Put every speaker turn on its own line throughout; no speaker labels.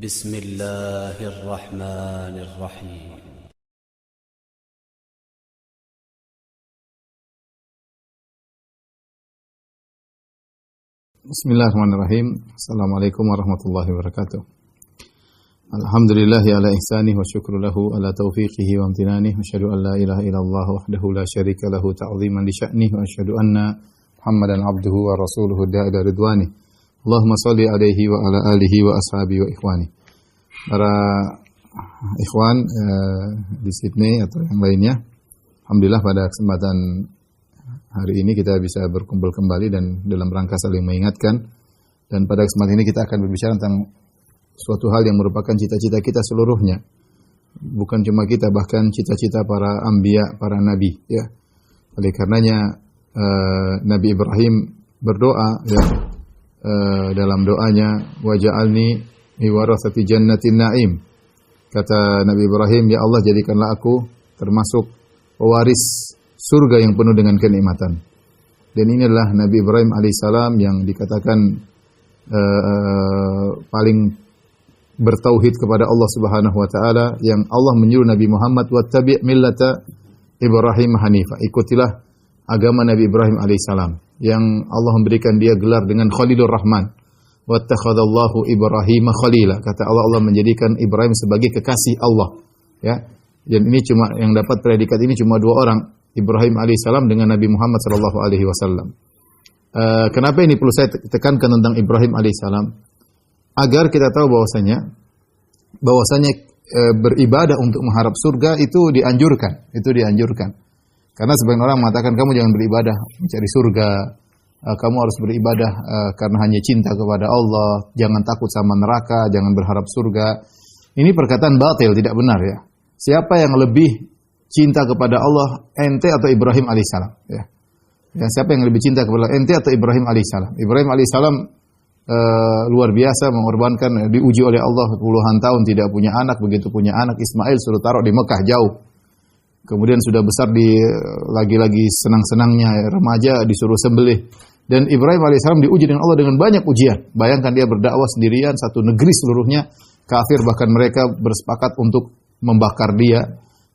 بسم الله الرحمن الرحيم.
Bismillahirrahmanirrahim. Assalamualaikum warahmatullahi wabarakatuh. Alhamdulillahi ala ihsanih wa syukru lahu ala taufiqihi wa amtinanih. Wa asyhadu an la ilaha illallah wahdahu la syarika lahu ta'ziman li sya'nih. Wa asyhadu anna Muhammadan abduhu wa rasuluhu da'ila ridwanih. Allahumma salli alaihi wa ala alihi wa ashabihi wa ikhwani. Para ikhwan di Sydney atau yang lainnya, alhamdulillah pada kesempatan hari ini kita bisa berkumpul kembali dan dalam rangka saling mengingatkan. Dan pada kesempatan ini kita akan berbicara tentang suatu hal yang merupakan cita-cita kita seluruhnya. Bukan cuma kita, bahkan cita-cita para anbiya, para nabi, ya. Oleh karenanya Nabi Ibrahim berdoa, ya, dalam doanya, waja'alni miwarathati jannatin na'im. Kata Nabi Ibrahim, ya Allah, jadikanlah aku termasuk pewaris surga yang penuh dengan kenikmatan. Dan ini adalah Nabi Ibrahim alaihissalam yang dikatakan paling bertauhid kepada Allah Subhanahu wa taala, yang Allah menyuruh Nabi Muhammad wattabi' millata Ibrahim hanifa. Ikutilah agama Nabi Ibrahim alaihissalam yang Allah memberikan dia gelar dengan Khalilur Rahman. Wattakhadallahu Ibrahim khalila. Kata Allah, Allah menjadikan Ibrahim sebagai kekasih Allah, ya. Dan ini cuma yang dapat predikat ini cuma dua orang, Ibrahim alaihissalam dengan Nabi Muhammad sallallahu alaihi wasallam. Kenapa ini perlu saya tekankan tentang Ibrahim alaihissalam? Agar kita tahu bahwasanya beribadah untuk mengharap surga itu dianjurkan, Karena sebagian orang mengatakan kamu jangan beribadah mencari surga, kamu harus beribadah karena hanya cinta kepada Allah, jangan takut sama neraka, jangan berharap surga. Ini perkataan batil, tidak benar, ya. Siapa yang lebih cinta kepada Allah, ente atau Ibrahim alaihissalam, ya. Ya, siapa yang lebih cinta kepada ente atau Ibrahim alaihissalam? Ibrahim alaihissalam luar biasa mengorbankan, diuji oleh Allah puluhan tahun tidak punya anak, begitu punya anak Ismail suruh taruh di Mekah jauh. Kemudian sudah besar lagi-lagi senang-senangnya remaja disuruh sembelih. Dan Ibrahim alaihissalam diuji dengan Allah dengan banyak ujian. Bayangkan dia berdakwah sendirian, satu negeri seluruhnya kafir, bahkan mereka bersepakat untuk membakar dia.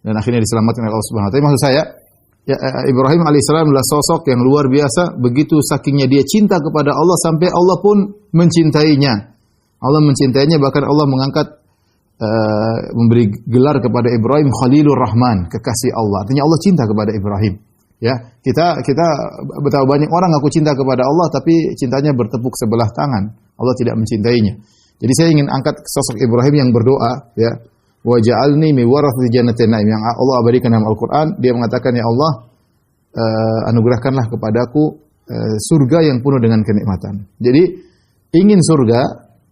Dan akhirnya diselamatkan oleh Allah Subhanahu wa taala. Maksud saya, ya, Ibrahim alaihissalam adalah sosok yang luar biasa. Begitu sakingnya dia cinta kepada Allah sampai Allah pun mencintainya. Allah mencintainya, bahkan Allah mengangkat memberi gelar kepada Ibrahim Khalilur Rahman, kekasih Allah. Artinya Allah cinta kepada Ibrahim. Ya, kita betapa banyak orang ngaku cinta kepada Allah tapi cintanya bertepuk sebelah tangan. Allah tidak mencintainya. Jadi saya ingin angkat sosok Ibrahim yang berdoa, ya. Waja'alni miwarathati jannatin na'im, yang Allah abadikan dalam Al-Qur'an. Dia mengatakan, ya Allah, anugerahkanlah kepadaku surga yang penuh dengan kenikmatan. Jadi ingin surga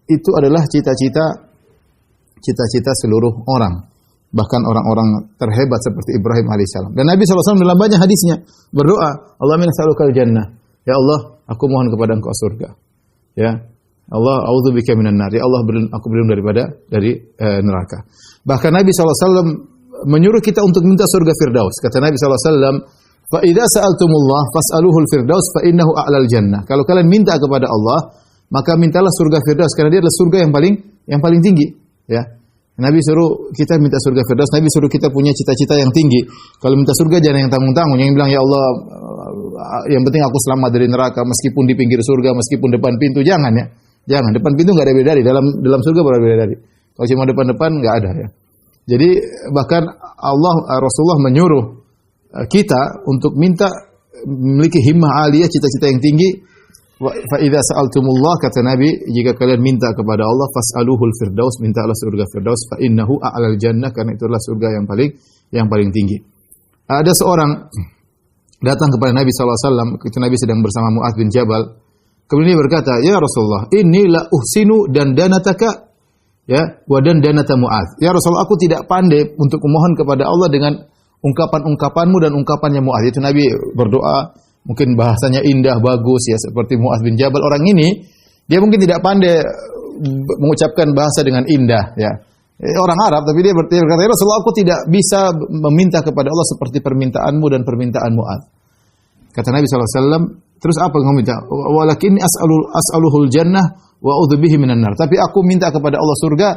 itu adalah cita-cita seluruh orang, bahkan orang-orang terhebat seperti Ibrahim alaihissalam. Dan Nabi SAW dalam banyak hadisnya berdoa, Allahumma nas'alukal jannah. Ya Allah, aku mohon kepada Engkau surga. Ya Allah, a'udzubika minan nar. Ya Allah, aku berlindung dari neraka. Bahkan Nabi SAW menyuruh kita untuk minta surga Firdaus. Kata Nabi SAW, fa idza sa'altumullah fas'aluhul firdaus fa innahu a'lal jannah. Kalau kalian minta kepada Allah, maka mintalah surga Firdaus karena dia adalah surga yang paling tinggi, ya. Nabi suruh kita minta surga Firdaus, Nabi suruh kita punya cita-cita yang tinggi. Kalau minta surga jangan yang tanggung-tanggung, yang bilang ya Allah, yang penting aku selamat dari neraka meskipun di pinggir surga, meskipun depan pintu, jangan, ya. Jangan, depan pintu enggak ada beda dari, dalam surga berapa beda dari. Kalau cuma depan-depan enggak ada, ya. Jadi bahkan Rasulullah menyuruh kita untuk minta memiliki himmah aliyah, cita-cita yang tinggi. Fa idza sa'altumullah, kata Nabi, jika kalian minta kepada Allah, fas'aluhul firdaus, mintalah surga Firdaus, fa innahu a'lal jannah, karena itu adalah surga yang paling tinggi. Ada seorang datang kepada Nabi sallallahu alaihi wasallam, ketika Nabi sedang bersama Mu'adz bin Jabal. Kemudian dia berkata, "Ya Rasulullah, inni la uhsinu dandanataka, ya, wa dandanata Mu'adz." Ya Rasulullah, aku tidak pandai untuk memohon kepada Allah dengan ungkapan-ungkapanmu dan ungkapannya Mu'adz. Itu Nabi berdoa mungkin bahasanya indah, bagus, ya, seperti Mu'adz bin Jabal. Orang ini, dia mungkin tidak pandai mengucapkan bahasa dengan indah, ya. Orang Arab, tapi dia berkata, ya Rasulullah, aku tidak bisa meminta kepada Allah seperti permintaanmu dan permintaan Mu'adz. Kata Nabi SAW, Terus apa yang kamu minta? Walakin as'aluhul jannah wa a'udzu bihi minan nar. Tapi aku minta kepada Allah surga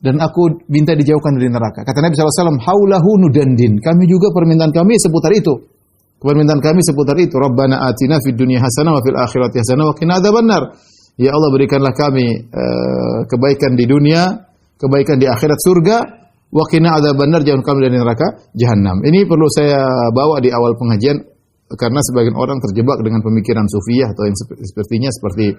dan aku minta dijauhkan dari neraka. Kata Nabi SAW, haulahu nudandin. Kami juga permintaan kami seputar itu. Permintaan kami seputar itu. Rabbana atina fid dunya hasanah wa fil akhirati hasanah wa qina adzabannar. Ya Allah, berikanlah kami kebaikan di dunia, kebaikan di akhirat surga, wa qina adzabannar, jauhkan kami dari neraka jahanam. Ini perlu saya bawa di awal pengajian karena sebagian orang terjebak dengan pemikiran sufiyah atau yang sepertinya seperti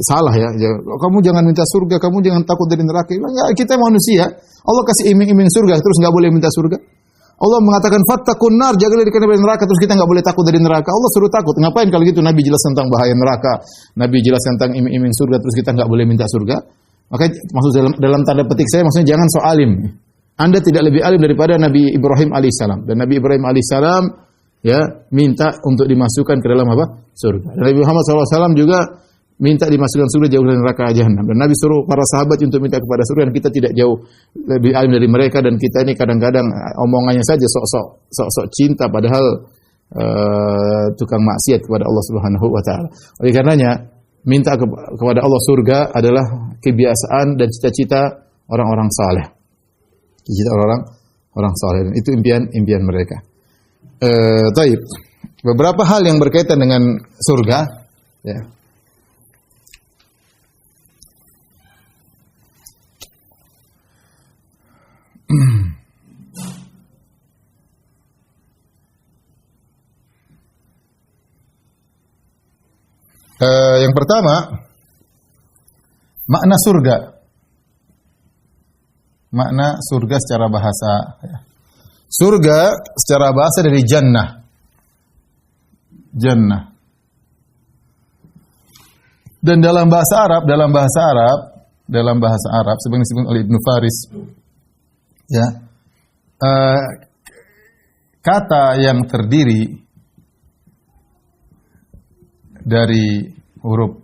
salah ya. Kamu jangan minta surga, kamu jangan takut dari neraka. Enggak, kita manusia. Allah kasih iming-iming surga, terus enggak boleh minta surga. Allah mengatakan fattaqun nar, jagalah diri kalian dari neraka, terus kita enggak boleh takut dari neraka. Allah suruh takut. Ngapain kalau gitu? Nabi jelas tentang bahaya neraka, Nabi jelas tentang iming-iming surga, terus kita enggak boleh minta surga. Maka maksud dalam tanda petik saya maksudnya jangan so alim. Anda tidak lebih alim daripada Nabi Ibrahim alaihissalam. Dan Nabi Ibrahim alaihissalam ya minta untuk dimasukkan ke dalam apa? Surga. Dan Nabi Muhammad SAW juga minta dimasukkan surga jauh dari neraka jahanam. Dan Nabi suruh para sahabat untuk minta kepada surga, dan kita tidak jauh lebih alim dari mereka, dan kita ini kadang-kadang omongannya saja sok-sok cinta padahal tukang maksiat kepada Allah Subhanahu wa taala. Oleh karenanya minta kepada Allah surga adalah kebiasaan dan cita-cita orang-orang saleh. Cita orang saleh, dan itu impian mereka. Taib. Beberapa hal yang berkaitan dengan surga, ya. Yang pertama, makna surga. Makna surga secara bahasa. Surga secara bahasa dari jannah. Jannah. Dan dalam bahasa Arab, sebagai disebut oleh Ibnu Faris, ya, kata yang terdiri dari huruf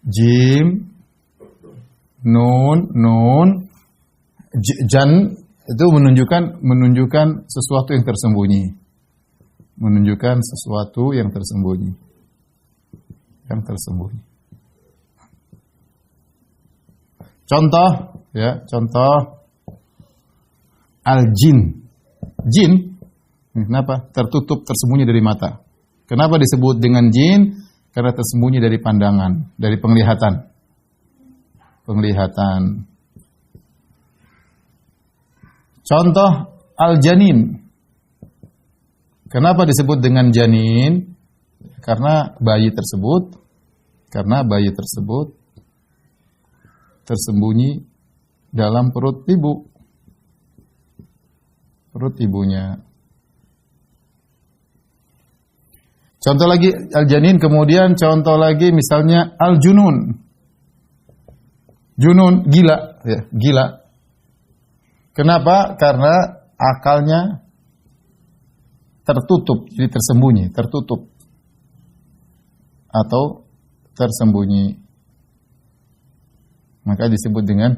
jim, nun, jan itu menunjukkan sesuatu yang tersembunyi. Menunjukkan sesuatu yang tersembunyi. Contoh al-jin. Jin, kenapa? Tertutup, tersembunyi dari mata. Kenapa disebut dengan jin? Karena tersembunyi dari pandangan, dari penglihatan. Contoh al-janin. Kenapa disebut dengan janin? Karena bayi tersebut tersembunyi dalam perut ibunya. Contoh lagi al-janin, kemudian contoh lagi misalnya al-junun. Junun, gila, ya, gila. Kenapa? Karena akalnya tertutup, jadi tersembunyi, tertutup atau tersembunyi. Maka disebut dengan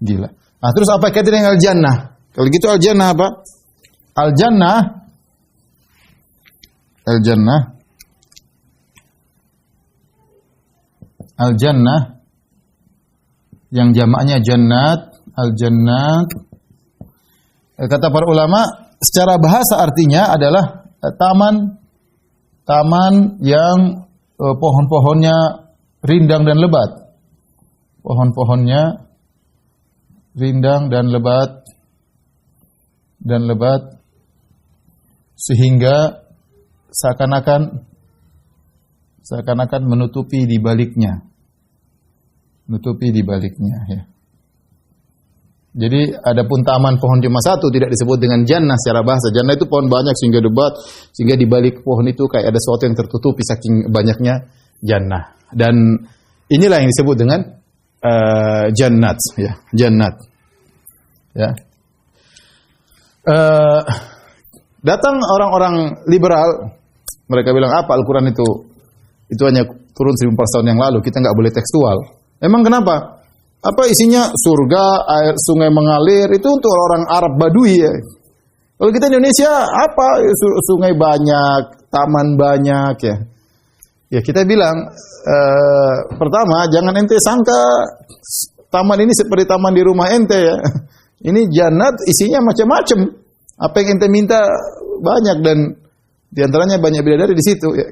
gila. Nah, terus apa kaitannya dengan al-jannah? Kalau gitu al-jannah apa? Al-jannah yang jamaknya jannat, al-jannat. Kata para ulama, secara bahasa artinya adalah taman yang pohon-pohonnya rindang dan lebat. Pohon-pohonnya rindang dan lebat sehingga seakan-akan menutupi di baliknya. Ya. Jadi adapun taman pohon cuma satu tidak disebut dengan jannah secara bahasa. Jannah itu pohon banyak sehingga lebat, sehingga di balik pohon itu kayak ada sesuatu yang tertutupi saking banyaknya jannah. Dan inilah yang disebut dengan jannat, ya, jannat. Ya. Datang orang-orang liberal, mereka bilang apa Al-Quran itu hanya turun 1400 tahun yang lalu, kita nggak boleh tekstual. Emang kenapa? Apa isinya surga, air sungai mengalir, itu untuk orang Arab Badui ya. Kalau kita Indonesia apa? Sungai banyak, taman banyak ya. Ya kita bilang pertama jangan ente sangka taman ini seperti taman di rumah ente ya. Ini jannat isinya macam-macam. Apa yang ente minta banyak dan diantaranya banyak bidadari di situ ya.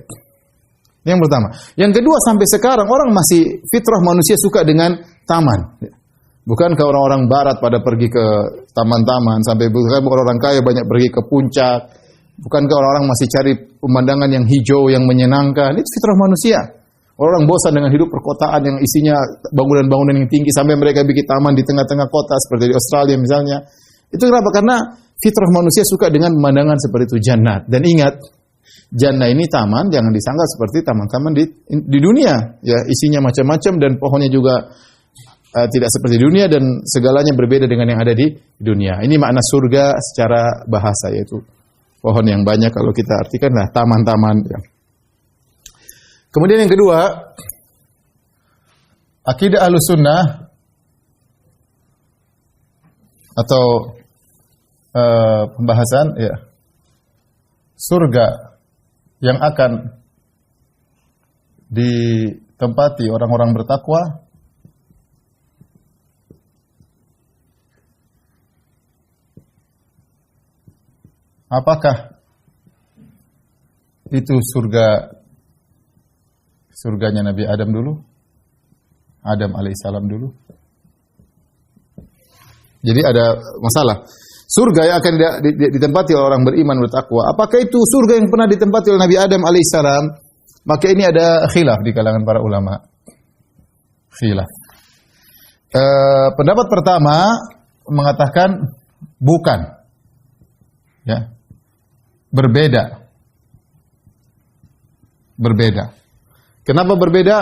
Yang pertama. Yang kedua, sampai sekarang orang masih fitrah manusia suka dengan taman. Bukankah orang-orang barat pada pergi ke taman-taman, sampai bukan orang-orang kaya banyak pergi ke puncak. Bukankah orang-orang masih cari pemandangan yang hijau, yang menyenangkan. Itu fitrah manusia. Orang bosan dengan hidup perkotaan yang isinya bangunan-bangunan yang tinggi, sampai mereka bikin taman di tengah-tengah kota, seperti di Australia misalnya. Itu kenapa? Karena fitrah manusia suka dengan pemandangan seperti itu, jannat. Dan ingat, jannah ini taman, jangan disangka seperti taman-taman di dunia. Ya, isinya macam-macam dan pohonnya juga tidak seperti dunia dan segalanya berbeda dengan yang ada di dunia. Ini makna surga secara bahasa, yaitu pohon yang banyak kalau kita artikanlah taman-taman. Ya. Kemudian yang kedua, akidah Ahlussunnah atau pembahasan ya surga yang akan ditempati orang-orang bertakwa apakah itu surganya Nabi Adam dulu? Adam alaihissalam dulu. Jadi ada masalah. Surga yang akan ditempati oleh orang beriman bertakwa. Apakah itu surga yang pernah ditempati oleh Nabi Adam alaihissalam? Maka ini ada khilaf di kalangan para ulama. Khilaf. Pendapat pertama mengatakan bukan. Ya. Berbeda. Kenapa berbeda?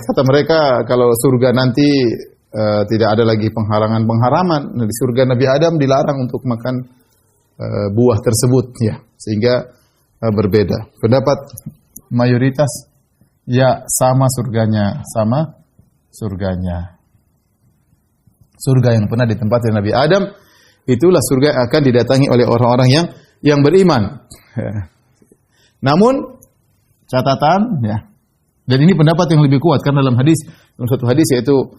Kata mereka kalau surga nanti tidak ada lagi pengharaman. Di surga Nabi Adam dilarang untuk makan buah tersebut, ya, sehingga berbeda. Pendapat mayoritas, ya sama surganya. Surga yang pernah ditempati Nabi Adam, itulah surga yang akan didatangi oleh orang-orang yang beriman. Ya. Namun catatan, ya, dan ini pendapat yang lebih kuat karena dalam satu hadis yaitu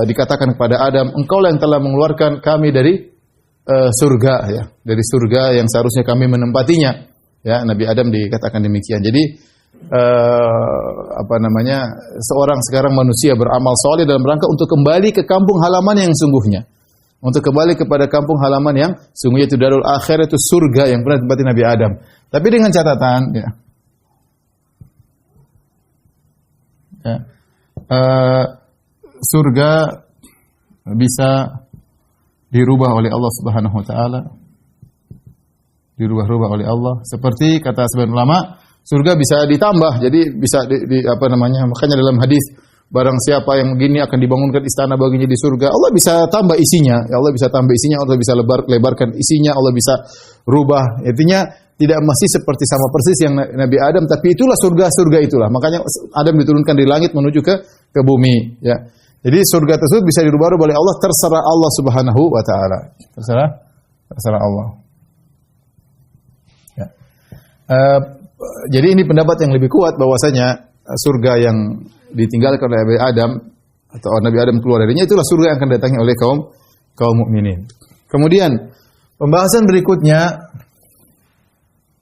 dikatakan kepada Adam, engkaulah yang telah mengeluarkan kami dari surga, ya, dari surga yang seharusnya kami menempatinya. Ya, Nabi Adam dikatakan demikian. Jadi seorang sekarang manusia beramal soleh dalam rangka untuk kembali ke kampung halaman yang sungguhnya, untuk kembali kepada kampung halaman yang sungguhnya, itu darul akhir, itu surga yang pernah ditempati Nabi Adam. Tapi dengan catatan, ya, surga bisa dirubah oleh Allah Subhanahu wa taala. Dirubah-rubah oleh Allah. Seperti kata sebagian ulama, surga bisa ditambah. Jadi bisa makanya dalam hadis, barang siapa yang begini akan dibangunkan istana baginya di surga. Allah bisa tambah isinya. Ya, Allah bisa tambah isinya, Allah bisa lebarkan isinya, Allah bisa rubah. Intinya tidak masih seperti sama persis yang Nabi Adam, tapi itulah surga itulah. Makanya Adam diturunkan dari langit menuju ke bumi, ya. Jadi surga tersebut bisa dirubah-rubah oleh Allah, terserah Allah Subhanahu wa taala. Terserah Allah. Ya. Jadi ini pendapat yang lebih kuat bahwasanya surga yang ditinggalkan oleh Nabi Adam atau Nabi Adam keluar darinya, itulah surga yang akan datangi oleh kaum mukminin. Kemudian pembahasan berikutnya,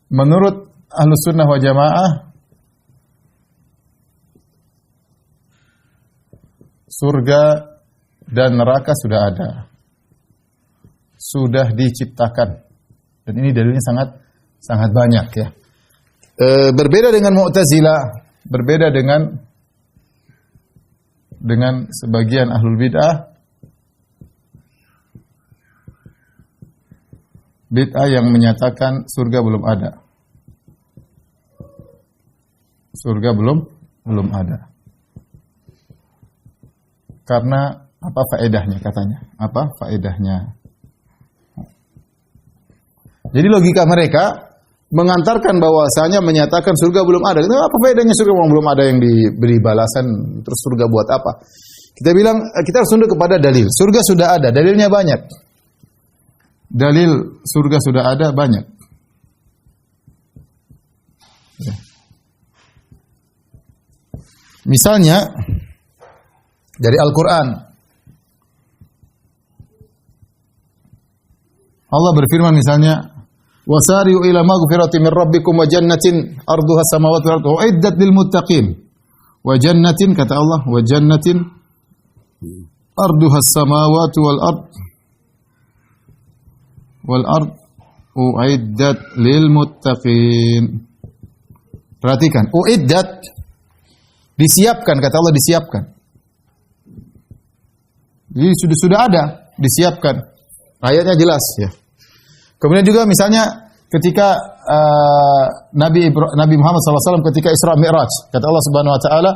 menurut Ahlussunnah wal Jamaah, surga dan neraka sudah ada, sudah diciptakan, dan ini dalilnya sangat banyak, ya. Berbeda dengan Mu'tazilah, berbeda dengan sebagian ahlul bid'ah yang menyatakan surga belum ada. Surga belum ada. Karena apa faedahnya katanya? Apa faedahnya? Jadi logika mereka mengantarkan bahwasanya menyatakan surga belum ada. Apa faedahnya surga belum ada yang diberi balasan, terus surga buat apa? Kita bilang kita harus tunduk kepada dalil. Surga sudah ada, dalilnya banyak. dalil surga sudah ada banyak. Ya. Misalnya dari Al-Quran, Allah berfirman misalnya, wasari'u ila maghfiratin min rabbikum wa jannatin arduha samawati wal ardu uiddat lil muttaqin. Wa jannatin, kata Allah, wa jannatin arduha samawati wal ard uiddat lil muttaqin. Perhatikan, uiddat, disiapkan, kata Allah, disiapkan. Jadi sudah ada, disiapkan. Ayatnya jelas ya. Kemudian juga misalnya ketika Nabi Muhammad SAW ketika Isra Mi'raj, kata Allah Subhanahu wa taala,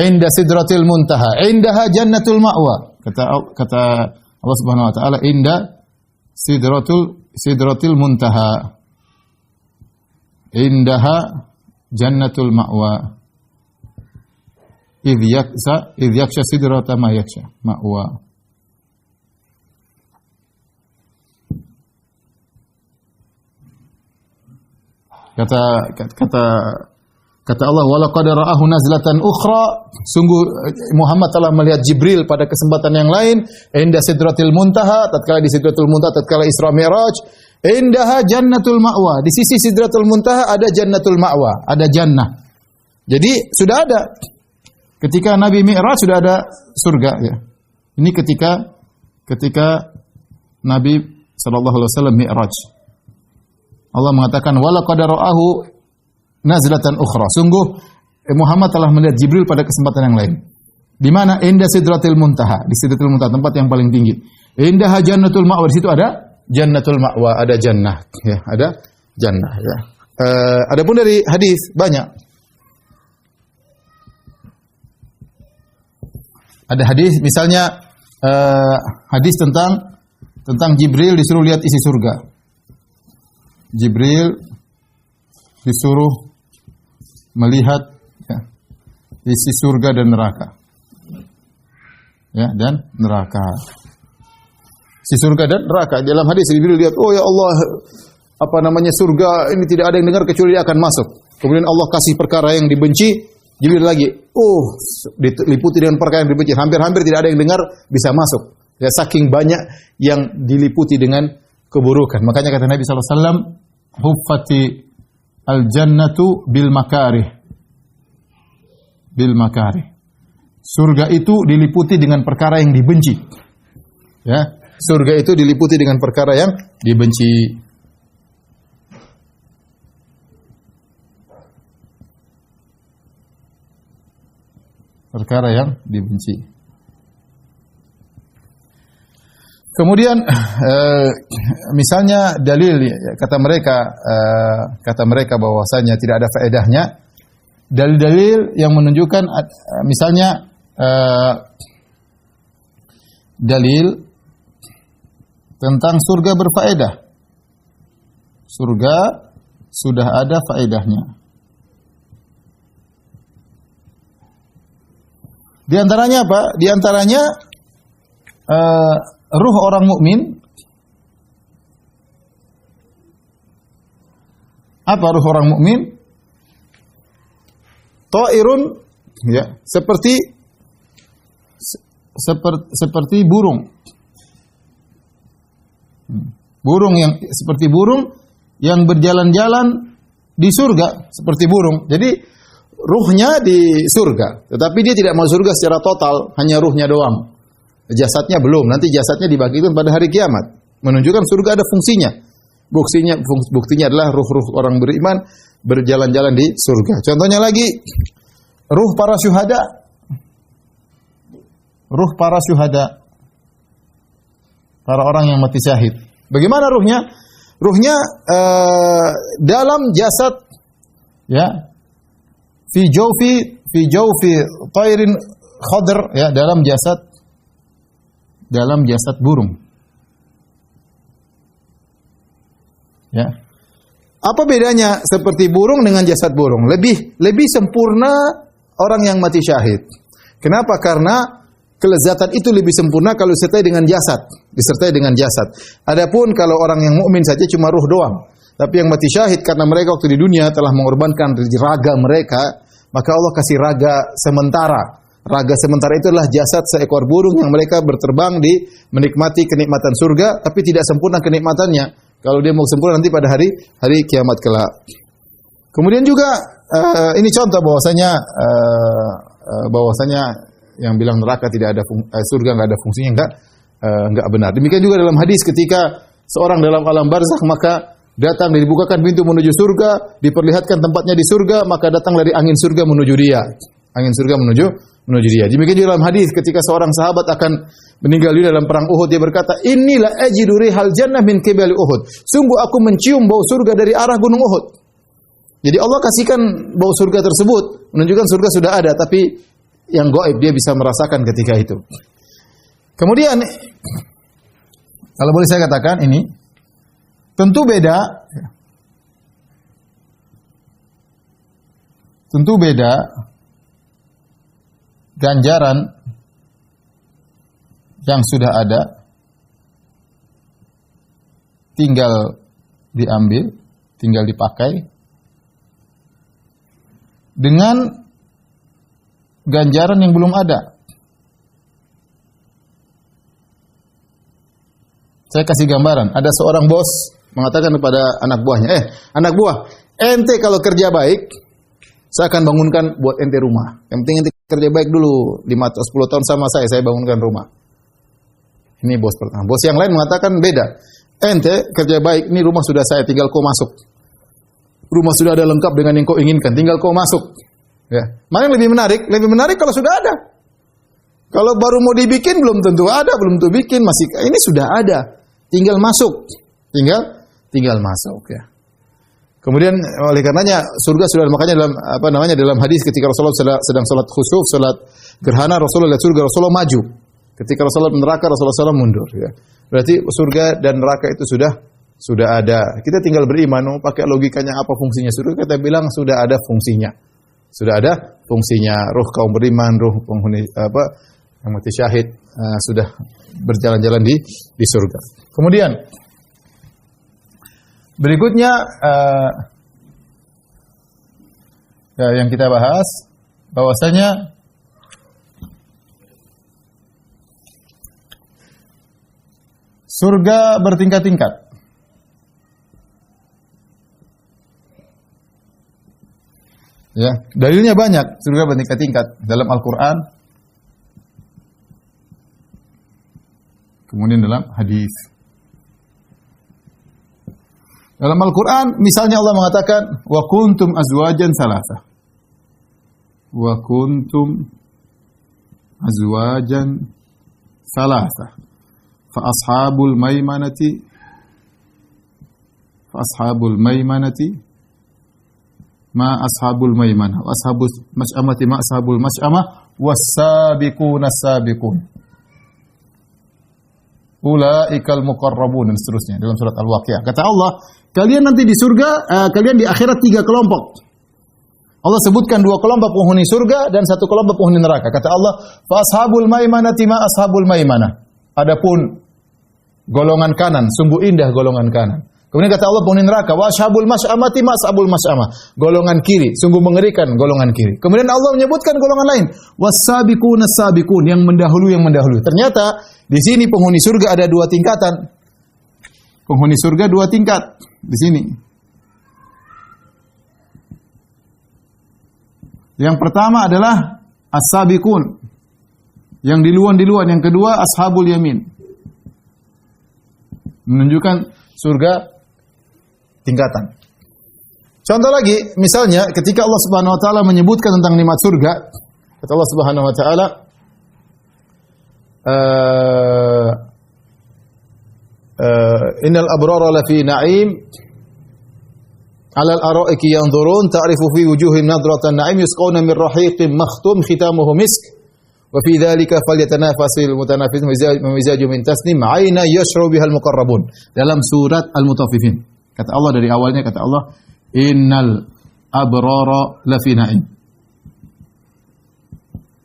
"Inda sidratil muntaha, indaha jannatul ma'wa." Kata Allah Subhanahu wa taala, "Inda sidratil muntaha, indaha jannatul ma'wa." Idh yaksha sidrata ma yaksha ma'wa. Kata Allah, walaqad ra'ahu nazlatan ukhra, sungguh Muhammad telah melihat Jibril pada kesempatan yang lain, inda sidratil muntaha, tatkala di sidratul muntaha, tatkala Isra Mi'raj, indaha jannatul ma'wa, di sisi sidratul muntaha ada jannatul ma'wa, ada jannah. Jadi sudah ada. Ketika Nabi Mi'raj sudah ada surga ya. Ini ketika Nabi sallallahu alaihi wasallam Mi'raj. Allah mengatakan walaqad ra'ahu nazlatan ukhra. Sungguh Muhammad telah melihat Jibril pada kesempatan yang lain. Di mana? Inda sidratil muntaha, di sidratil muntaha, tempat yang paling tinggi. Indaha jannatul ma'wa, di situ ada jannatul ma'wa, ada jannah ya, ada jannah ya. Adapun dari hadis banyak. Ada hadis misalnya hadis tentang Jibril disuruh lihat isi surga. Jibril disuruh melihat ya, isi surga dan neraka. Ya, dan neraka. Isi surga dan neraka. Dalam hadis Jibril lihat, oh ya Allah, apa namanya surga ini tidak ada yang dengar kecuali dia akan masuk. Kemudian Allah kasih perkara yang dibenci, Jibril lagi, oh diliputi dengan perkara yang dibenci. Hampir-hampir tidak ada yang dengar bisa masuk. Ya, saking banyak yang diliputi dengan keburukan. Makanya kata Nabi SAW, huffati al-jannatu bil makarih. Bil makarih. Surga itu diliputi dengan perkara yang dibenci. Ya, surga itu diliputi dengan perkara yang dibenci. Perkara yang dibenci. Kemudian misalnya dalil kata mereka bahwasanya tidak ada faedahnya. Dalil-dalil yang menunjukkan misalnya dalil tentang surga berfaedah. Surga sudah ada faedahnya. Di antaranya apa? Di antaranya ruh orang mukmin. Apa ruh orang mukmin? Ta'irun ya, seperti burung. Burung yang seperti burung yang berjalan-jalan di surga seperti burung. Jadi ruhnya di surga, tetapi dia tidak masuk surga secara total, hanya ruhnya doang. Jasadnya belum, nanti jasadnya dibagikan pada hari kiamat. Menunjukkan surga ada fungsinya. Buktinya adalah ruh-ruh orang beriman berjalan-jalan di surga. Contohnya lagi, ruh para syuhada. Ruh para syuhada. Para orang yang mati syahid. Bagaimana ruhnya? Ruhnya dalam jasad ya. Fi jawfi tairin khadr ya, dalam jasad burung. Ya. Apa bedanya seperti burung dengan jasad burung? Lebih sempurna orang yang mati syahid. Kenapa? Karena kelezatan itu lebih sempurna kalau disertai dengan jasad. Adapun kalau orang yang mukmin saja cuma ruh doang. Tapi yang mati syahid karena mereka waktu di dunia telah mengorbankan raga mereka, maka Allah kasih raga sementara. Raga sementara itu adalah jasad seekor burung yang mereka berterbang menikmati kenikmatan surga, tapi tidak sempurna kenikmatannya. Kalau dia mau sempurna nanti pada hari kiamat kelak. Kemudian juga ini contoh bahwasanya yang bilang neraka tidak ada surga nggak ada fungsinya enggak benar. Demikian juga dalam hadis ketika seorang dalam alam barzakh maka datang dibukakan pintu menuju surga, diperlihatkan tempatnya di surga, maka datang dari angin surga menuju dia. Angin surga menuju dia. Demikian juga dalam hadis ketika seorang sahabat akan meninggal dunia dalam perang Uhud, dia berkata, "Inilah ajidu rihal jannah min qibali Uhud." Sungguh aku mencium bau surga dari arah gunung Uhud. Jadi Allah kasihkan bau surga tersebut, menunjukkan surga sudah ada, tapi yang gaib dia bisa merasakan ketika itu. Kemudian kalau boleh saya katakan ini tentu beda ganjaran yang sudah ada tinggal diambil, tinggal dipakai dengan ganjaran yang belum ada. Saya kasih gambaran, ada seorang bos mengatakan kepada anak buahnya, anak buah, ente kalau kerja baik, saya akan bangunkan buat ente rumah. Yang penting ente kerja baik dulu, 5 atau 10 tahun sama saya bangunkan rumah. Ini bos pertama. Bos yang lain mengatakan beda. Ente kerja baik, ini rumah sudah saya, tinggal kau masuk. Rumah sudah ada lengkap dengan yang kau inginkan, tinggal kau masuk. Ya. Mana yang lebih menarik? Lebih menarik kalau sudah ada. Kalau baru mau dibikin belum tentu ada, belum tentu bikin, masih ini sudah ada. Tinggal masuk. Tinggal masuk ya. Kemudian oleh karenanya surga sudah, makanya dalam hadis ketika Rasulullah sedang salat khusuf, salat gerhana, Rasulullah lihat surga, Rasulullah maju. Ketika Rasulullah neraka, Rasulullah SAW mundur ya. Berarti surga dan neraka itu sudah ada. Kita tinggal beriman, pakai logikanya apa fungsinya surga? Kita bilang sudah ada fungsinya. Sudah ada fungsinya. Ruh kaum beriman, ruh penghuni yang mati syahid sudah berjalan-jalan di surga. Kemudian berikutnya yang kita bahas bahwasanya surga bertingkat-tingkat. Ya, dalilnya banyak, surga bertingkat-tingkat dalam Al-Qur'an. Kemudian dalam hadis. Dalam Al-Qur'an misalnya Allah mengatakan wa kuntum azwajan salasah. Wa kuntum azwajan salasah. Fa ashabul maimanati ma ashabul maimanah wa ashabul mas'amati ma ashabul mas'amah was-sabiquna as-sabiqun ulaikal muqarrabun dan seterusnya dalam surat Al-Waqiah. Kata Allah, kalian nanti di surga, kalian di akhirat 3 kelompok. Allah sebutkan 2 kelompok penghuni surga dan 1 kelompok penghuni neraka. Kata Allah, fa ashabul maimanati ma ashabul maimanah. Adapun golongan kanan, sungguh indah golongan kanan. Kemudian kata Allah penghuni neraka, wa ashabul mas'amati ma ashabul mas'amah. Golongan kiri, sungguh mengerikan golongan kiri. Kemudian Allah menyebutkan golongan lain, was-sabiquna as-sabiqun, yang mendahului. Ternyata di sini penghuni surga ada 2 tingkatan. Penghuni surga 2 tingkat di sini. Yang pertama adalah as-sabiqun, yang duluan. Yang kedua ashabul yamin. Menunjukkan surga tingkatan. Contoh lagi, misalnya ketika Allah Subhanahu wa taala menyebutkan tentang nikmat surga, kata Allah Subhanahu wa taala, innal abrara lafi na'im 'alal ara'iki yanzurun ta'rifu fi wujuhihim nadratan na'im yusqawna min rahiqin makhtum khitamuhu misk wa fi dzalika falyatanafasil mutanafisun mizaju min tasnim 'aina yashrabu bihal muqarrabun. Dalam surat Al-Mutaffifin. Kata Allah dari awalnya, kata Allah, innal abrara lafi na'im.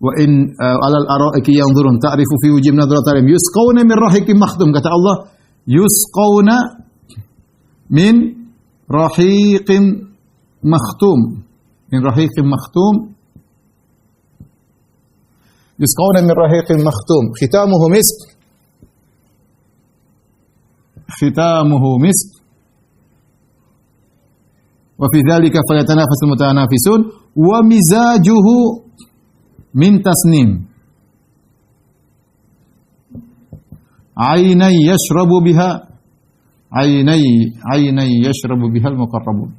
Wa in alal araiki yanzurun ta'rifu fi wujhihim nadratal yusqawna min rahiqin makhtum. Kata Allah, yusqawna min rahiqin makhtum. Min rahiqin makhtum. Yusqawna min rahiqin makhtum. Khitamuhu misk. Khitamuhu misk. Wa fi dzalika falyatanafasul mutanafisun. Wa mizajuhu min tasnim. Ainai yashrabu biha. Ainai yashrabu biha al-muqarrabun.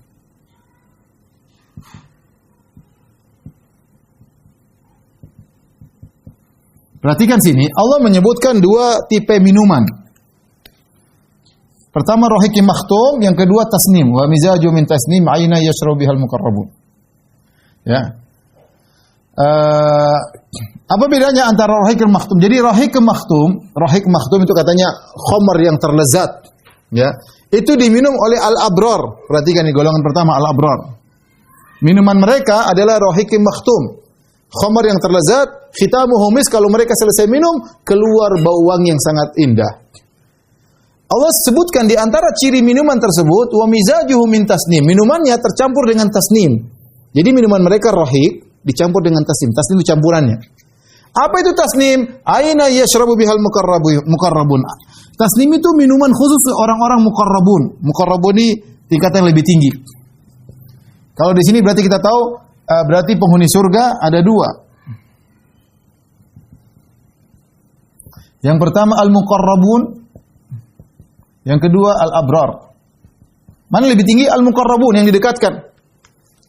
Perhatikan sini, Allah menyebutkan dua tipe minuman. Pertama rahiqim makhtum, yang kedua tasnim. Wa mizaju min tasnim, aina yashrabu bihal muqarrabun. Ya. Apa bedanya antara rahiqim makhtum? Jadi rahiq makhtum itu katanya khamar yang terlezat, ya. Itu diminum oleh al-abrar. Perhatikan nih golongan pertama al-abrar. Minuman mereka adalah rahiqim makhtum. Khamar yang terlezat, khitamuhu misk, kalau mereka selesai minum, keluar bau wangi yang sangat indah. Allah sebutkan di antara ciri minuman tersebut, wa mizajuhu min tasnim. Minumannya tercampur dengan tasnim. Jadi minuman mereka rahiq dicampur dengan tasnim. Tasnim itu campurannya. Apa itu tasnim? Aina yashrabu bihal muqarrabun. Tasnim itu minuman khusus orang-orang muqarrabun. Muqarrabun ini tingkatan yang lebih tinggi. Kalau di sini berarti kita tahu berarti penghuni surga ada dua. Yang pertama al-muqarrabun, yang kedua al-abrar. Mana lebih tinggi? Al-muqarrabun, yang didekatkan.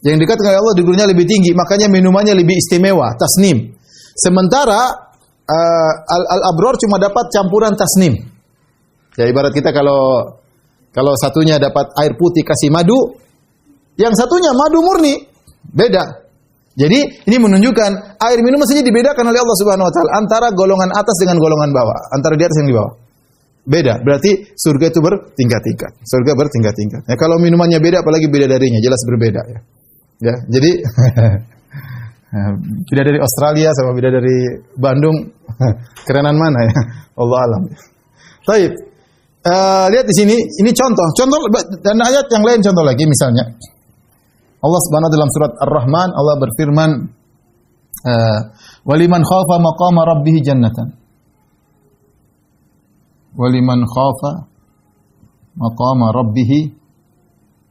Yang didekatkan oleh Allah degurnya lebih tinggi, makanya minumannya lebih istimewa, tasnim. Sementara al-abrar cuma dapat campuran tasnim. Ya ibarat kita kalau satunya dapat air putih kasih madu, yang satunya madu murni. Beda. Jadi ini menunjukkan air minum saja dibedakan oleh Allah Subhanahu wa taala antara golongan atas dengan golongan bawah, antara di atas dan di bawah. Beda. Berarti surga itu bertingkat-tingkat. Surga bertingkat-tingkat. Ya, kalau minumannya beda apalagi bidadarinya jelas berbeda ya. Ya, jadi bidadari Australia sama bidadari Bandung kerenan mana ya? Allah alam. Baik. Lihat di sini, ini contoh dan ayat yang lain contoh lagi misalnya. Allah Subhanahu wa taala dalam surat Ar-Rahman Allah berfirman waliman khafa maqama rabbih jannatan. Waliman khafa maqama rabbih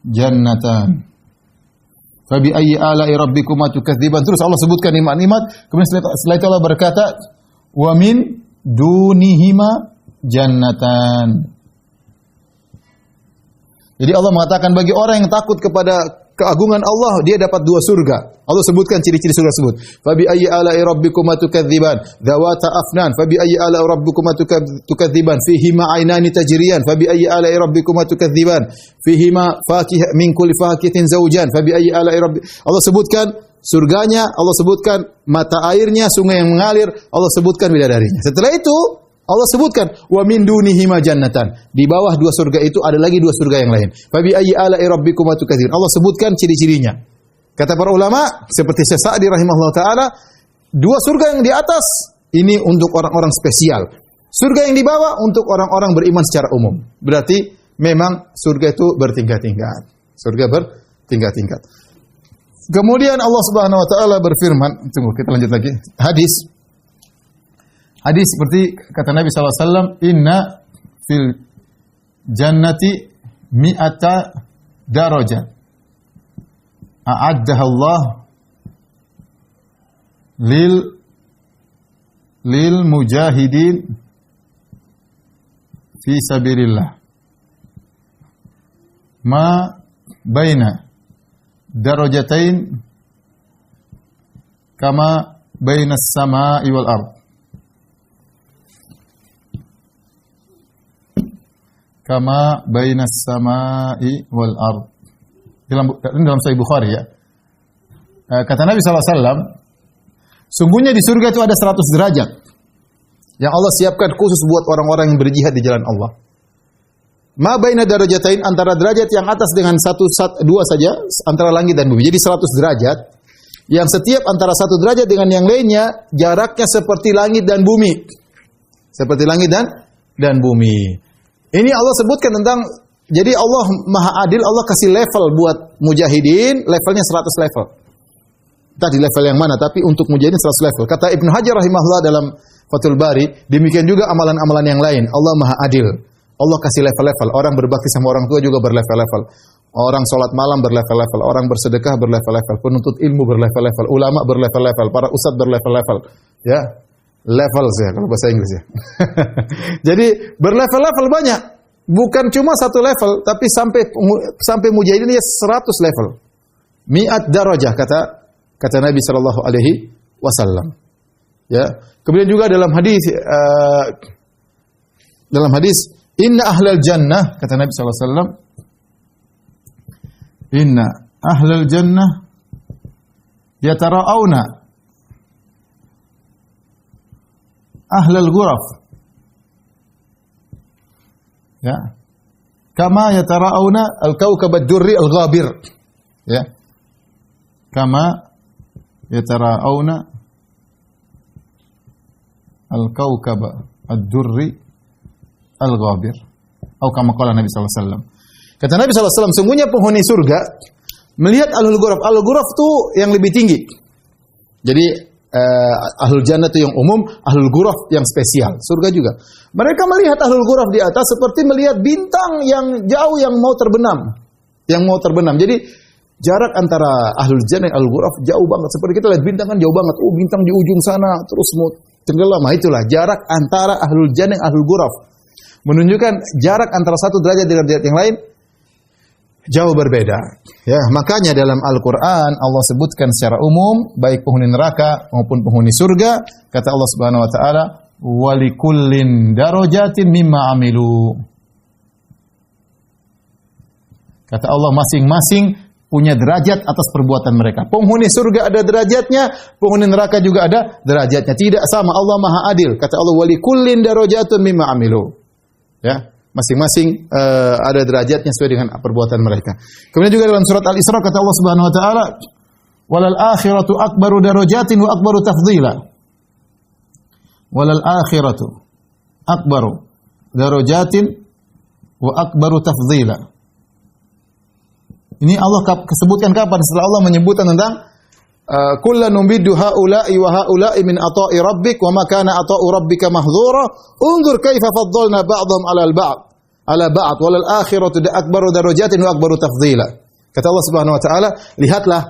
jannatan. Fabi ayyi ala'i rabbikuma tukadziban. Terus Allah sebutkan nikmat-nikmat, kemudian setelah itu Allah berkata wa min dunihima jannatan. Jadi Allah mengatakan bagi orang yang takut kepada keagungan Allah, dia dapat dua surga. Allah sebutkan ciri-ciri surga tersebut. Fabi ayyi ala'i rabbikuma tukadziban, dzawata afnan. Fabi ayyi ala'i rabbikuma tukadziban, fihima aynani tajriyan. Fabi ayyi ala'i rabbikuma tukadziban, fihima fakihah min kulli fakihatin zawjan. Fabi ayyi ala'i Allah sebutkan surganya, Allah sebutkan mata airnya, sungai yang mengalir, Allah sebutkan bidadarinya. Setelah itu Allah sebutkan wa min dunihima jannatan. Di bawah dua surga itu ada lagi dua surga yang lain. Fabi ayyi ala'i rabbikuma tukadziban. Allah sebutkan ciri-cirinya. Kata para ulama seperti Syekh Sa'di rahimahullah taala, dua surga yang di atas ini untuk orang-orang spesial. Surga yang di bawah untuk orang-orang beriman secara umum. Berarti memang surga itu bertingkat-tingkat. Surga bertingkat-tingkat. Kemudian Allah Subhanahu wa taala berfirman, tunggu kita lanjut lagi. Hadis seperti kata Nabi SAW, inna fil jannati mi'ata darajah. A'addaha Allah lil mujahidin fi sabilillah. Ma baina darajatain kama baina as-sama'i wal ard. Kama bainas samai wal ard. Dalam Sahih Bukhari ya. Kata Nabi SAW, sungguhnya di surga itu ada 100 derajat yang Allah siapkan khusus buat orang-orang yang berjihad di jalan Allah. Ma baina darajatain, antara derajat yang atas dengan dua saja, antara langit dan bumi. Jadi 100 derajat. Yang setiap antara satu derajat dengan yang lainnya jaraknya seperti langit dan bumi. Seperti langit dan bumi. Ini Allah sebutkan tentang, jadi Allah Maha Adil, Allah kasih level buat mujahidin, levelnya 100 level. Entah di level yang mana, tapi untuk mujahidin 100 level. Kata Ibnu Hajar rahimahullah dalam Fathul Bari, demikian juga amalan-amalan yang lain. Allah Maha Adil. Allah kasih level-level. Orang berbakti sama orang tua juga berlevel-level. Orang sholat malam berlevel-level. Orang bersedekah berlevel-level. Penuntut ilmu berlevel-level. Ulama berlevel-level. Para ustadz berlevel-level. Ya, levels ya kalau bahasa Inggris ya. Jadi berlevel-level banyak. Bukan cuma satu level, tapi sampai mujahidin ya 100 level. Mi'at darajah kata Nabi sallallahu alaihi wasallam. Ya. Kemudian juga dalam hadis inna ahlal jannah kata Nabi sallallahu alaihi wasallam, inna ahlal jannah yatara'auna ahlal ghuraf. Ya. Kama yatara'auna al-kawkab ad-durri al-ghabir. Ya. Kama yatara'auna al-kawkab ad-durri al-ghabir. Atau kama qala Nabi sallallahu alaihi wasallam. Kata Nabi sallallahu alaihi wasallam, sungguhnya penghuni surga melihat ahlul ghuraf. Ahlul ghuraf itu yang lebih tinggi. Jadi ahlul jannah itu yang umum, ahlul ghuraf yang spesial. Surga juga. Mereka melihat ahlul ghuraf di atas seperti melihat bintang yang jauh yang mau terbenam. Jadi jarak antara ahlul jannah dan ahlul ghuraf jauh banget. Seperti kita lihat bintang kan jauh banget. Oh, bintang di ujung sana terus mau tenggelam. Itulah jarak antara ahlul jannah dan ahlul ghuraf. Menunjukkan jarak antara satu derajat dengan derajat yang lain jauh berbeda. Ya, makanya dalam Al-Qur'an Allah sebutkan secara umum baik penghuni neraka maupun penghuni surga, kata Allah Subhanahu wa taala, "Walikullin darajatin mimma amilu." Kata Allah masing-masing punya derajat atas perbuatan mereka. Penghuni surga ada derajatnya, penghuni neraka juga ada derajatnya. Tidak sama, Allah Maha Adil. Kata Allah, "Walikullin darajatun mimma amilu." Ya, masing-masing ada derajatnya sesuai dengan perbuatan mereka. Kemudian juga dalam surat Al-Isra kata Allah Subhanahu wa taala, "Walal akhiratu akbaru darajatin wa akbaru tafdhila." Walal akhiratu akbaru darajatin wa akbaru tafdhila. Ini Allah sebutkan kapan? Setelah Allah menyebutkan tentang kullan numiddu haula'i wa haula'i min ata'i rabbik wa ma kana ata'u rabbika mahdhura unzur kaifa faddalna ba'dhum 'ala ba'd walal akhiratu akbaru darajatin wa akbaru tafdhila. Kata Allah Subhanahu wa taala, lihatlah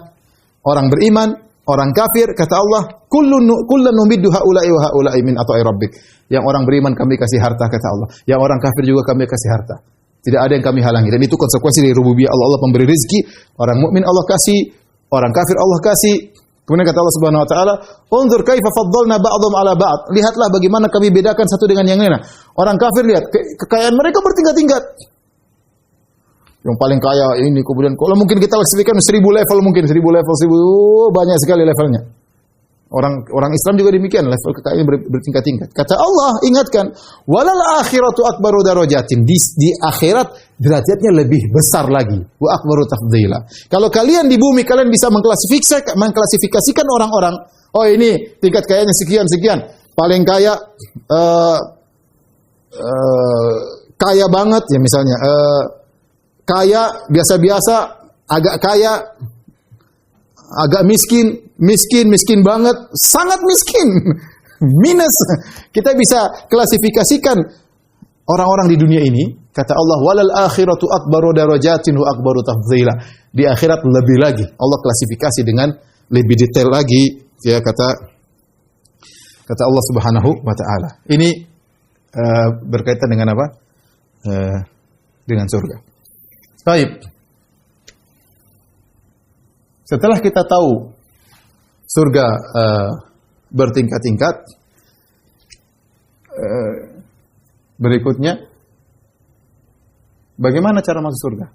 orang beriman, orang kafir, kata Allah, kullan numiddu haula'i wa haula'i min ata'i rabbik. Yang orang beriman kami kasih harta, kata Allah. Yang orang kafir juga kami kasih harta. Tidak ada yang kami halangi, dan itu konsekuensi dari rububiyah Allah. Allah pemberi rezeki, orang mukmin Allah kasih, orang kafir Allah kasih. Kemudian kata Allah Subhanahu wa taala, "Unzur kaifa faddalna ba'dhum 'ala ba'd." Lihatlah bagaimana kami bedakan satu dengan yang lain. Orang kafir lihat kekayaan mereka bertingkat-tingkat. Yang paling kaya ini, kemudian kalau mungkin kita klasifikasikan 1000 level, mungkin 1000 level, 1000 banyak sekali levelnya. Orang Islam juga demikian, level kekayaan bertingkat-tingkat. Kata Allah, ingatkan, walal akhiratu akbaru darajatin. Di akhirat derajatnya lebih besar lagi. Wa akbaru tafdhila. Kalau kalian di bumi kalian bisa mengklasifikasikan orang-orang, oh ini tingkat kayanya sekian. Paling kaya kaya banget ya misalnya. Kaya biasa-biasa, agak kaya, agak miskin banget, sangat miskin, minus. Kita bisa klasifikasikan orang-orang di dunia ini. Kata Allah, walal akhiratu akbaru darajatin wa akbaru tafdhila. Di akhirat lebih lagi. Allah klasifikasi dengan lebih detail lagi. Ya kata Allah Subhanahu wa taala. Ini berkaitan dengan apa? Dengan surga. Baik. Setelah kita tahu surga bertingkat-tingkat, berikutnya bagaimana cara masuk surga?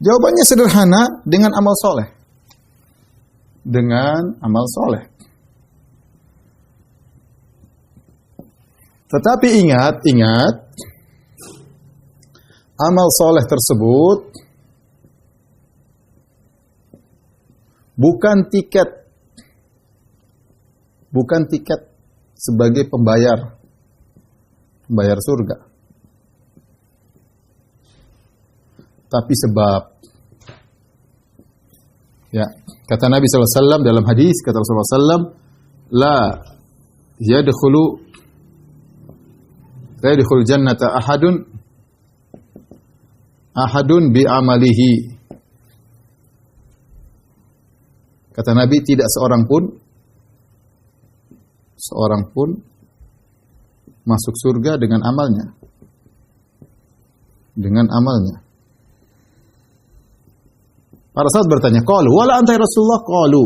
Jawabannya sederhana, dengan amal soleh. Dengan amal soleh. Tetapi ingat, amal soleh tersebut bukan tiket sebagai pembayar surga, tapi sebab. Ya, kata Nabi SAW dalam hadis, kata Rasulullah SAW, la yadkhulu jannata ahadun bi amalihi. Kata Nabi, tidak seorang pun masuk surga dengan amalnya. Para sahabat bertanya, qalu wala anta ya Rasulullah? Qalu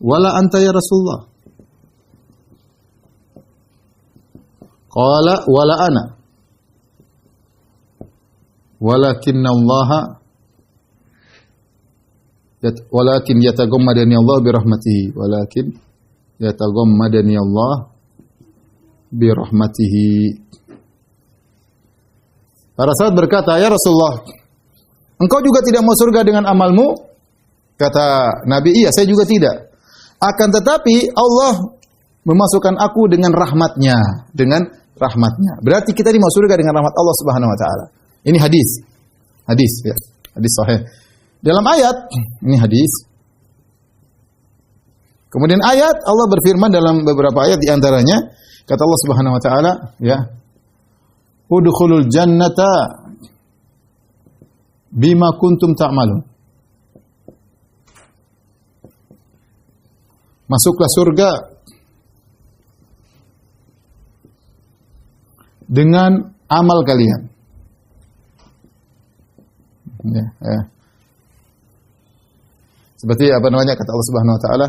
wala anta ya Rasulullah. Qala wala ana. Walakin yataghammadani Allah bi rahmatihi. Para sahabat berkata, ya Rasulullah, engkau juga tidak mau surga dengan amalmu? Kata Nabi, iya, saya juga tidak. Akan tetapi Allah memasukkan aku dengan rahmatnya. Berarti kita ini mau surga dengan rahmat Allah Subhanahu wa taala. Ini hadis ya, hadis sahih. Dalam ayat, ini hadis. Kemudian ayat Allah berfirman dalam beberapa ayat di antaranya, kata Allah Subhanahu wa taala, ya, udkhulul jannata bima kuntum ta'malun. Masuklah surga dengan amal kalian. Ya. Seperti apa namanya, kata Allah Subhanahu wa taala,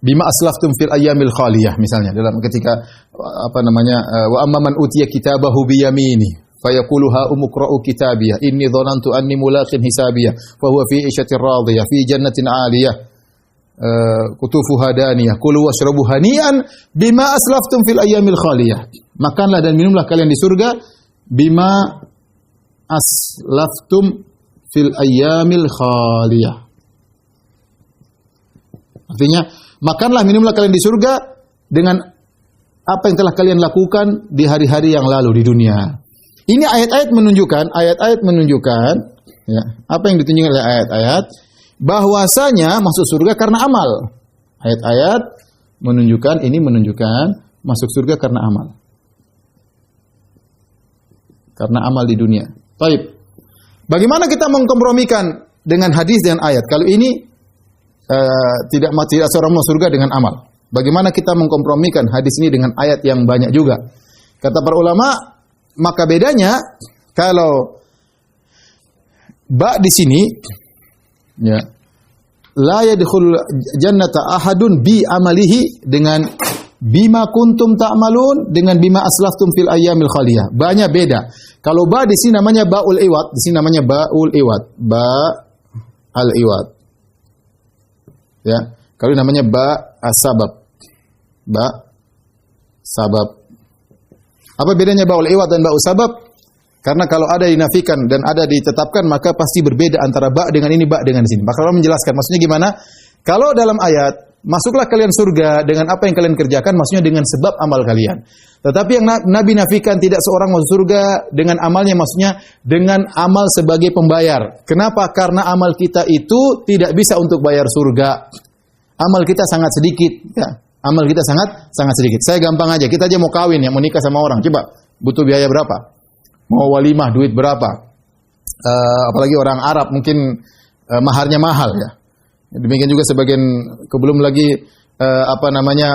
bima aslaftum fil ayyamil khaliyah, misalnya dalam ketika apa namanya, wa amman utiya kitabahu bi yamini fayaqulu ha umqra'u kitabiyah inni dhanantu anni mulaqin hisabiyah fa huwa fi 'ishatin radiyah fi jannatin 'aliyah kutufuha daniyah kulu washrabu hani'an bima aslaftum fil ayyamil khaliyah. Makanlah dan minumlah kalian di surga bima aslaftum fil ayyamil khaliyah. Artinya, makanlah minumlah kalian di surga dengan apa yang telah kalian lakukan di hari-hari yang lalu di dunia. Ini ayat-ayat menunjukkan ya, apa yang ditunjukkan oleh ayat-ayat, bahwasanya masuk surga karena amal. Ayat-ayat menunjukkan masuk surga karena amal. Karena amal di dunia. Baik. Bagaimana kita mengkompromikan dengan hadis dan ayat? Kalau ini tidak seorang masuk surga dengan amal. Bagaimana kita mengkompromikan hadis ini dengan ayat yang banyak juga? Kata para ulama, maka bedanya kalau ba di sini ya, la yadkhul jannata ahadun bi amalihi dengan bima kuntum ta'malun dengan bima aslaftum fil ayyamil khaliyah. Banyak beda. Kalau ba di sini namanya baul iwad, di sini namanya baul iwad. Ba al iwad. Ya, kalau namanya ba as-sabab. Ba sabab. Apa bedanya baul iwad dan ba sabab? Karena kalau ada dinafikan dan ada ditetapkan, maka pasti berbeda antara ba dengan ini, ba dengan sini. Maka Allah menjelaskan, maksudnya gimana? Kalau dalam ayat, masuklah kalian surga dengan apa yang kalian kerjakan, maksudnya dengan sebab amal kalian. Tetapi yang Nabi nafikan tidak seorang masuk surga dengan amalnya, maksudnya dengan amal sebagai pembayar. Kenapa? Karena amal kita itu tidak bisa untuk bayar surga. Amal kita sangat sedikit. Ya. Amal kita sangat sedikit. Saya gampang aja, kita aja mau kawin, ya, mau nikah sama orang. Coba, butuh biaya berapa? Mau walimah, duit berapa? Apalagi orang Arab, mungkin maharnya mahal, ya. Demikian juga sebagian, belum lagi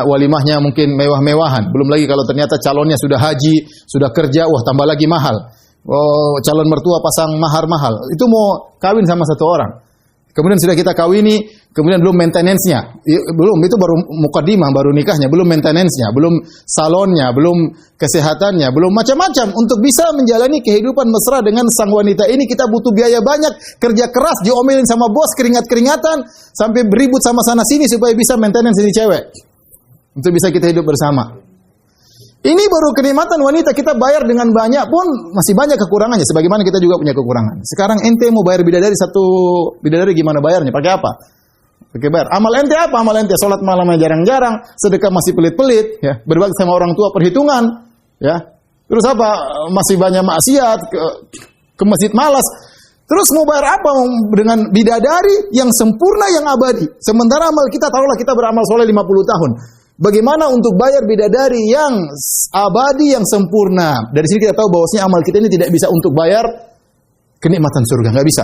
walimahnya mungkin mewah-mewahan. Belum lagi kalau ternyata calonnya sudah haji, sudah kerja, wah tambah lagi mahal. Oh, calon mertua pasang mahar mahal. Itu mau kawin sama satu orang. Kemudian sudah kita kawini, kemudian belum maintenance-nya. Belum, itu baru mukaddimah, baru nikahnya, belum maintenance-nya, belum salonnya, belum kesehatannya, belum macam-macam. Untuk bisa menjalani kehidupan mesra dengan sang wanita ini, kita butuh biaya banyak, kerja keras, diomelin sama bos, keringat-keringatan, sampai beribut sama sana-sini supaya bisa maintenance ini cewek. Untuk bisa kita hidup bersama. Ini baru kenikmatan wanita, kita bayar dengan banyak pun masih banyak kekurangannya. Sebagaimana kita juga punya kekurangan. Sekarang ente mau bayar bidadari, satu bidadari gimana bayarnya? Pakai apa? Pakai bayar. Amal ente apa? Amal ente salat malamnya jarang-jarang, sedekah masih pelit-pelit, ya. Berbakti sama orang tua perhitungan, ya. Terus apa? Masih banyak maksiat, ke masjid malas. Terus mau bayar apa dengan bidadari yang sempurna, yang abadi? Sementara amal kita, taruhlah kita beramal soleh 50 tahun. Bagaimana untuk bayar bidadari yang abadi, yang sempurna? Dari sini kita tahu bahwasanya amal kita ini tidak bisa untuk bayar kenikmatan surga, nggak bisa.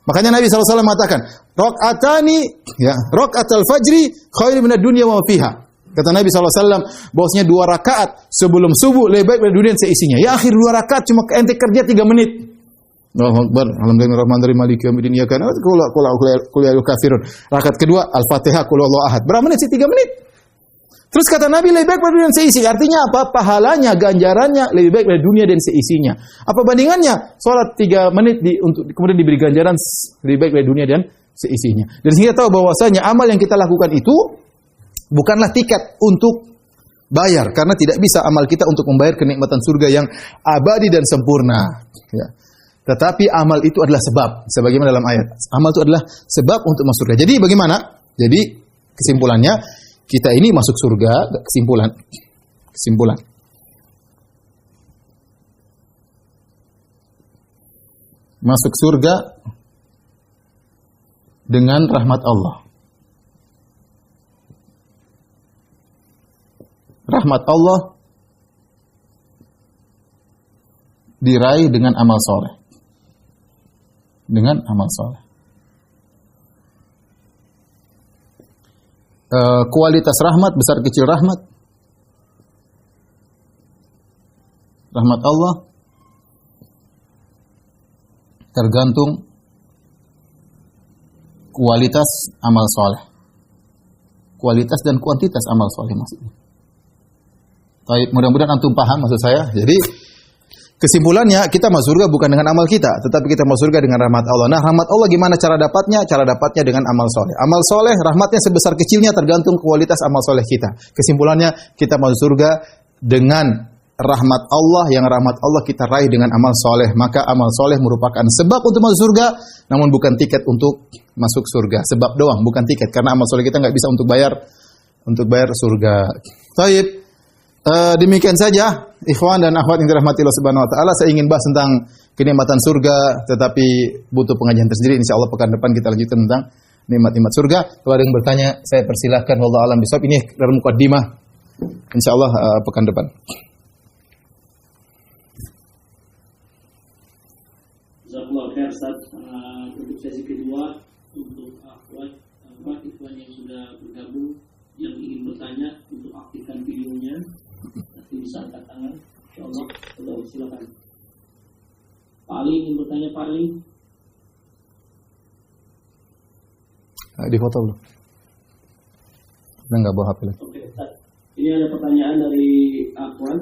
Makanya Nabi SAW mengatakan, rakaatani, ya, rakaatul fajri khairu minad dunya wa ma fiha. Kata Nabi SAW, bahwasanya 2 rakaat sebelum subuh lebih baik dari dunia dan seisinya. Ya akhir 2 rakaat cuma ente kerja 3 menit. Allahu Akbar. Alhamdulillahirrahmanirrahim. Maliki yaumiddin. Ya kan. Qul ya kafirun. Rakaat kedua Al-Fatihah qul huwallahu ahad. Berapa menit sih? 3 menit. Terus kata Nabi lebih baik dari dunia dan seisi. Artinya apa? Pahalanya, ganjarannya lebih baik dari dunia dan seisinya. Apa bandingannya? Salat 3 menit kemudian diberi ganjaran lebih baik dari dunia dan seisinya. Dari sini kita tahu bahwasanya amal yang kita lakukan itu bukanlah tiket untuk bayar, karena tidak bisa amal kita untuk membayar kenikmatan surga yang abadi dan sempurna. Ya. Tetapi amal itu adalah sebab, sebagaimana dalam ayat. Amal itu adalah sebab untuk masuk surga. Jadi bagaimana? Jadi kesimpulannya, kita ini masuk surga, kesimpulan. Masuk surga dengan rahmat Allah. Rahmat Allah diraih dengan amal soleh. Dengan amal soleh. Kualitas rahmat, besar kecil rahmat. Rahmat Allah tergantung kualitas amal soleh. Kualitas dan kuantitas amal soleh maksudnya. Baik, mudah-mudahan antum paham maksud saya. Jadi kesimpulannya, kita masuk surga bukan dengan amal kita, tetapi kita masuk surga dengan rahmat Allah. Nah, rahmat Allah gimana cara dapatnya? Cara dapatnya dengan amal soleh. Amal soleh, rahmatnya sebesar kecilnya tergantung kualitas amal soleh kita. Kesimpulannya, kita masuk surga dengan rahmat Allah, yang rahmat Allah kita raih dengan amal soleh. Maka amal soleh merupakan sebab untuk masuk surga, namun bukan tiket untuk masuk surga. Sebab doang, bukan tiket. Karena amal soleh kita nggak bisa untuk bayar surga. Baik. Demikian saja, ikhwan dan akhwat yang dirahmati Allah Subhanahu wa taala. Saya ingin bahas tentang kenikmatan surga, tetapi butuh pengajian tersendiri. Insyaallah pekan depan kita lanjutkan tentang nikmat-nikmat surga. Kalau ada yang bertanya, saya persilahkan. Wallahu a'lam bishawab. Ini dari mukaddimah. Insyaallah pekan depan.
Jazakallah khair Ustaz. Untuk sesi kedua, untuk akhwat ikhwan yang sudah bergabung yang ingin bertanya, untuk aktifkan videonya. Nanti bisa angkat tangan, insyaallah. Silakan. Pak Ali ingin bertanya, Pak Ali.
Di foto belum? Enggak bawa HP lagi.
Oke, Ustaz. Ini ada pertanyaan dari Akhwan.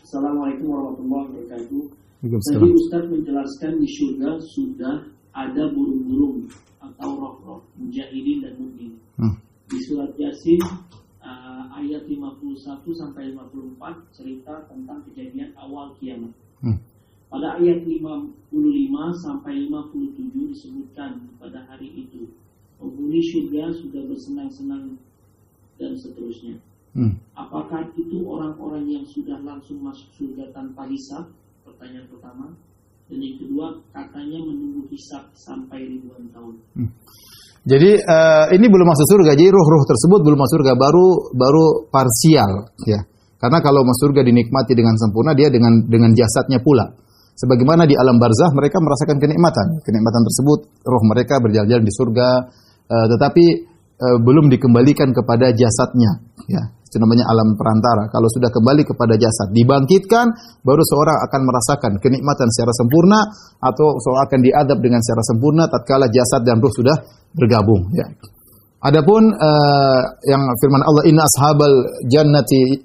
Assalamualaikum warahmatullahi wabarakatuh. Tadi Ustaz menjelaskan di surga sudah ada burung-burung atau roh-roh, mujahidin dan mukmin. Di surat Yasin ayat 51 sampai 54 cerita tentang kejadian awal kiamat. Pada ayat 55 sampai 57 disebutkan pada hari itu penghuni surga sudah bersenang-senang dan seterusnya. Apakah itu orang-orang yang sudah langsung masuk surga tanpa hisab? Pertanyaan pertama. Dan yang kedua, katanya menunggu hisab sampai ribuan tahun.
Jadi ini belum masuk surga. Jadi ruh-ruh tersebut belum masuk surga, baru parsial, ya. Karena kalau masuk surga dinikmati dengan sempurna, dia dengan jasadnya pula. Sebagaimana di alam barzah mereka merasakan kenikmatan. Kenikmatan tersebut ruh mereka berjalan-jalan di surga, tetapi belum dikembalikan kepada jasadnya, ya. Itu namanya alam perantara. Kalau sudah kembali kepada jasad, dibangkitkan, baru seorang akan merasakan kenikmatan secara sempurna, atau seorang akan diadab dengan secara sempurna tatkala jasad dan ruh sudah bergabung, ya. Adapun yang firman Allah, inna ashabal jannati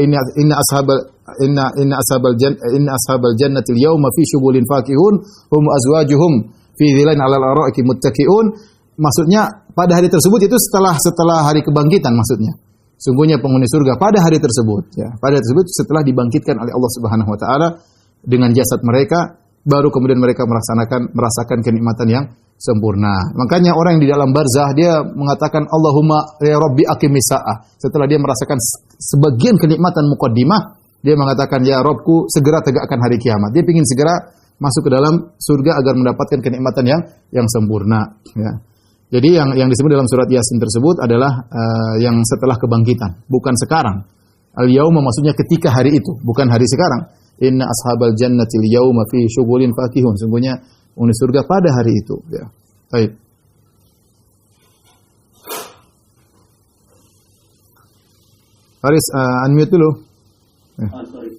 inna ashabal jannati al-yawma fi syughulin fakihun hum azwajuhum fi dhilain 'alal araiki muttaqiun. Maksudnya pada hari tersebut itu setelah hari kebangkitan maksudnya. Sungguhnya penghuni surga pada hari tersebut, ya, pada hari tersebut setelah dibangkitkan oleh Allah Subhanahu wa taala dengan jasad mereka, baru kemudian mereka merasakan kenikmatan yang sempurna. Makanya orang yang di dalam barzah dia mengatakan Allahumma ya Rabbi aqimis saah. Setelah dia merasakan sebagian kenikmatan muqaddimah, dia mengatakan ya Rabbku segera tegakkan hari kiamat. Dia ingin segera masuk ke dalam surga agar mendapatkan kenikmatan yang sempurna, ya. Jadi yang disebut dalam surat Yasin tersebut adalah yang setelah kebangkitan, bukan sekarang. Al-yauma maksudnya ketika hari itu, bukan hari sekarang. Inna ashabal jannati al-yauma fi syughulin fakihun. Sungguhnya penghuni surga pada hari itu, ya. Baik. Haris, unmute dulu.
Sorry.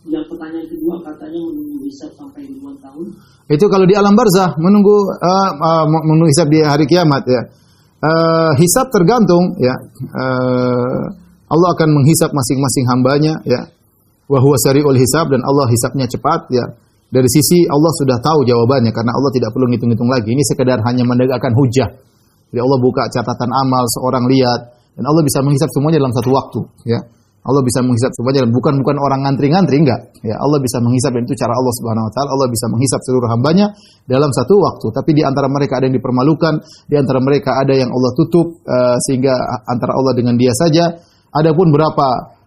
Yang pertanyaan kedua katanya menunggu hisab sampai ribuan tahun.
Itu kalau di alam barzah menunggu hisab di hari kiamat, ya. Hisab tergantung, ya. Allah akan menghisab masing-masing hambanya, ya. Wa huwa sari'ul hisab, dan Allah hisabnya cepat, ya. Dari sisi Allah sudah tahu jawabannya karena Allah tidak perlu ngitung-ngitung lagi. Ini sekedar hanya menegakkan hujah. Jadi Allah buka catatan amal seorang lihat dan Allah bisa menghisab semuanya dalam satu waktu, ya. Allah bisa menghisab semuanya, bukan orang ngantri-ngantri, enggak. Ya, Allah bisa menghisab, dan itu cara Allah Subhanahu wa taala. Allah bisa menghisab seluruh hambanya dalam satu waktu. Tapi di antara mereka ada yang dipermalukan, di antara mereka ada yang Allah tutup sehingga antara Allah dengan dia saja. Adapun berapa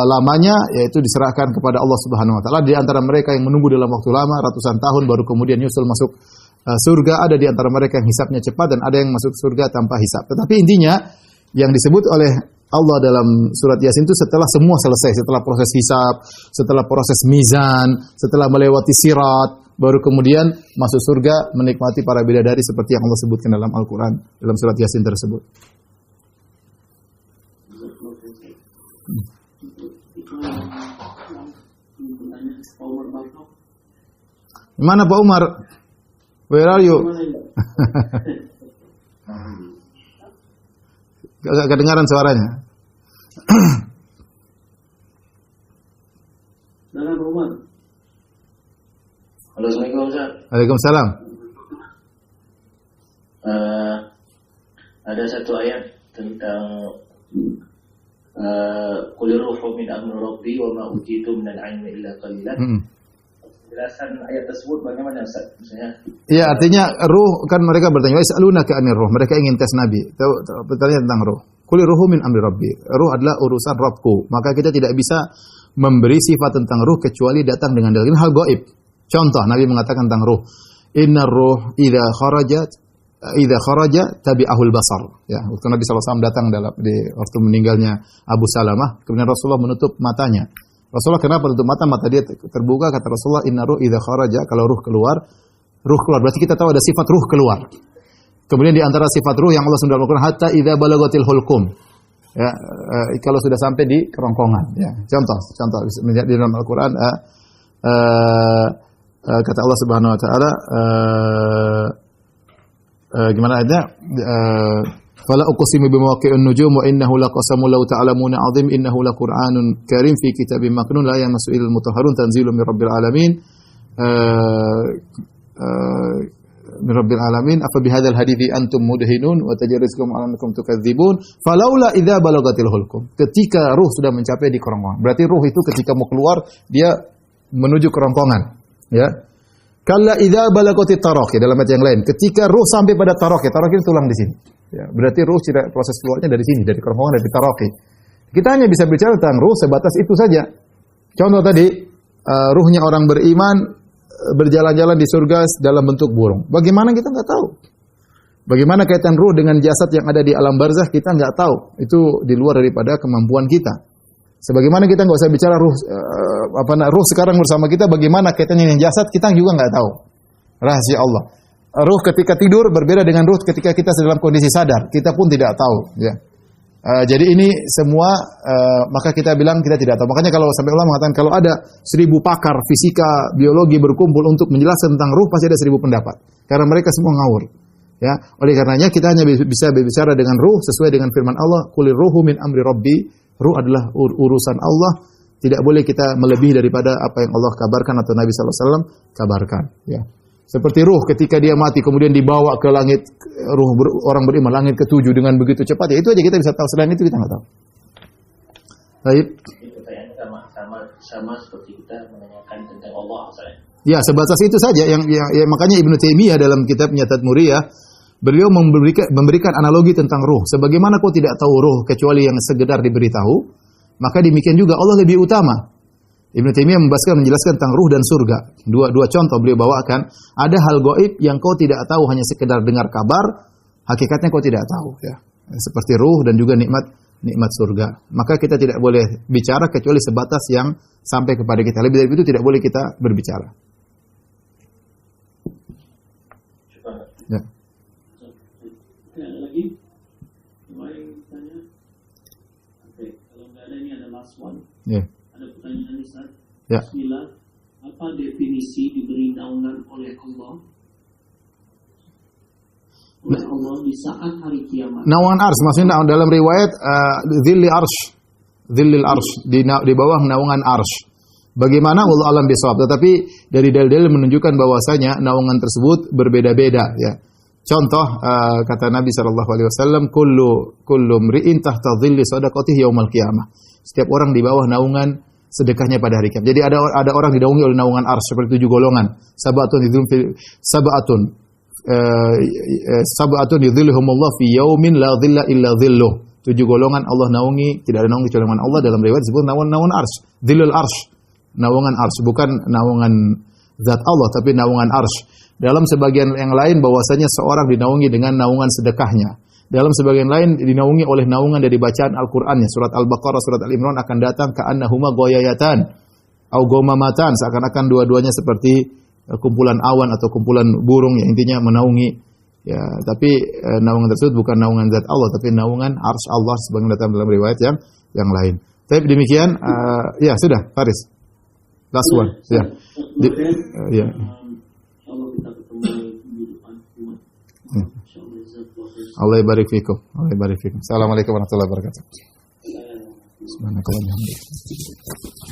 lamanya, yaitu diserahkan kepada Allah Subhanahu wa taala. Di antara mereka yang menunggu dalam waktu lama ratusan tahun baru kemudian nyusul masuk surga, ada di antara mereka yang hisabnya cepat dan ada yang masuk surga tanpa hisab. Tetapi intinya yang disebut oleh Allah dalam surat Yasin itu setelah semua selesai, setelah proses hisab, setelah proses mizan, setelah melewati sirat, baru kemudian masuk surga menikmati para bidadari seperti yang Allah sebutkan dalam Al-Quran, dalam surat Yasin tersebut. Mana Pak Umar? Where are you? Gak kedengaran suaranya.
Dalam rumah.
Halo, Assalamualaikum Ustaz.
Waalaikumsalam.
Ada satu ayat tentang Qul ruhu min amri rabbi wa ma utitu minal ilmi illa qalilan. Penjelasan ayat tersebut bagaimana Ustaz? Misalnya,
ya, artinya ruh, kan mereka bertanya, "Yas'alunaka 'anir ruh." Mereka ingin tes Nabi. Bertanya tentang ruh. Qul ruhu min amri rabbi. Ruh adalah urusan Rabbku. Maka kita tidak bisa memberi sifat tentang ruh kecuali datang dengan dalil hal gaib. Contoh, Nabi mengatakan tentang ruh, "Innar ruh idza kharaja tabi'ahul basar." Ya, waktu Nabi SAW datang waktu meninggalnya Abu Salamah, kemudian Rasulullah menutup matanya. Rasulullah kenapa menutup mata? Mata dia terbuka. Kata Rasulullah, "Innar ruh idza kharaja." Kalau ruh keluar berarti kita tahu ada sifat ruh keluar. Kemudian di antara sifat ruh yang Allah sebutkan dalam Al-Qur'an, hatta idza balagatil hulqum. Ya, kalau sudah sampai di kerongkongan, ya. Contoh di dalam Al-Qur'an kata Allah Subhanahu wa taala, gimana ayatnya? Fala uqsimu bimawaqi'in nujum wa innahu laqasamun law ta'lamuna 'azim innahu laqur'anun karim fi kitabim maknun la yamassu illal mutahharun tanzilun mir rabbil alamin. Min rabbil alamin afa bihadzal hadithi antum mudhinun wa tajrizkum annakum tukadzibun falaula idza balagatil hulqum. Ketika ruh sudah mencapai di kerongkongan. Berarti ruh itu ketika mau keluar dia menuju kerongkongan, ya. Kalla idza balagatit taraqi, dalam ayat yang lain, ketika ruh sampai pada taraqi ini tulang di sini. Ya, berarti ruh proses keluarnya dari sini, dari kerongkongan, dari taraqi. Kita hanya bisa bicara tentang ruh sebatas itu saja. Contoh tadi, ruhnya orang beriman berjalan-jalan di surga dalam bentuk burung. Bagaimana kita nggak tahu. Bagaimana kaitan ruh dengan jasad yang ada di alam barzah kita nggak tahu. Itu di luar daripada kemampuan kita. Sebagaimana kita nggak usah bicara ruh ruh sekarang bersama kita, bagaimana kaitannya dengan jasad kita juga nggak tahu. Rahasia Allah. Ruh ketika tidur berbeda dengan ruh ketika kita dalam kondisi sadar. Kita pun tidak tahu. Ya. Jadi ini semua maka kita bilang kita tidak tahu. Makanya kalau sampai ulama mengatakan kalau ada 1000 pakar fisika, biologi berkumpul untuk menjelaskan tentang ruh pasti ada 1000 pendapat. Karena mereka semua ngawur. Ya, oleh karenanya kita hanya bisa berbicara dengan ruh sesuai dengan firman Allah, "Qulir ruhu min amri rabbi." Ruh adalah urusan Allah. Tidak boleh kita melebihi daripada apa yang Allah kabarkan atau Nabi sallallahu alaihi wasallam kabarkan, ya. Seperti ruh ketika dia mati kemudian dibawa ke langit, orang beriman langit ke-7 dengan begitu cepat, ya itu aja kita bisa tahu. Selain itu kita nggak tahu. Baik.
Ini pertanyaan sama seperti kita menanyakan tentang Allah, misalnya.
Ya, sebatas itu saja yang makanya Ibnu Taimiyah dalam kitabnya Tadmuriyah beliau memberikan analogi tentang ruh. Sebagaimana kau tidak tahu ruh kecuali yang sekedar diberitahu, maka demikian juga Allah lebih utama. Ibnu Taimiyah menjelaskan tentang ruh dan surga. Dua contoh beliau bawakan. Ada hal gaib yang kau tidak tahu, hanya sekedar dengar kabar, hakikatnya kau tidak tahu. Ya. Seperti ruh dan juga nikmat surga. Maka kita tidak boleh bicara kecuali sebatas yang sampai kepada kita. Lebih dari itu tidak boleh kita berbicara. Ya.
Ada lagi? Kemarin tanya. Oke, kalau nggak ada ini ada last one.
Ya.
Ada pertanyaan Ustaz.
Ya.
Bismillah. Apa definisi diberi naungan oleh Allah? Oleh Allah di saat hari kiamat.
Naungan ars maksudnya dalam riwayat dhillil arsh di bawah naungan arsh. Bagaimana Allah alam bisawab, tetapi dari dalil-dalil menunjukkan bahwasanya naungan tersebut berbeda-beda ya. Contoh kata Nabi SAW, kullu mri'in tahta dhilli sadaqatihi yaumal qiyamah. Setiap orang di bawah naungan sedekahnya pada hari kiamat. Jadi ada orang dinaungi oleh naungan ars seperti 7 golongan. Sab'atun yudhilluhumullah fi yaumin la dhilla illa dhilluh. 7 golongan Allah naungi, tidak ada naungi kecuali naungan Allah. Dalam riwayat disebut naungan ars, dhillul ars. Naungan ars, bukan naungan zat Allah tapi naungan ars. Dalam sebagian yang lain bahwasanya seorang dinaungi dengan naungan sedekahnya. Dalam sebagian lain dinaungi oleh naungan dari bacaan Al-Qur'annya. Surat Al-Baqarah, surat Al-Imran akan datang ka'annahuma ghayayatan au ghamamatan, seakan-akan dua-duanya seperti kumpulan awan atau kumpulan burung yang intinya menaungi. Ya, tapi naungan tersebut bukan naungan zat Allah tapi naungan ars Allah sebagaimana datang dalam riwayat yang lain. Tapi demikian ya sudah, Faris. Last one. Ya. Ya.
Insyaallah kita ketemu di depan Jumat.
Allah barik fikum. Allah barik fikum. Assalamualaikum warahmatullahi wabarakatuh. Subhanakallahumma wa bihamdika.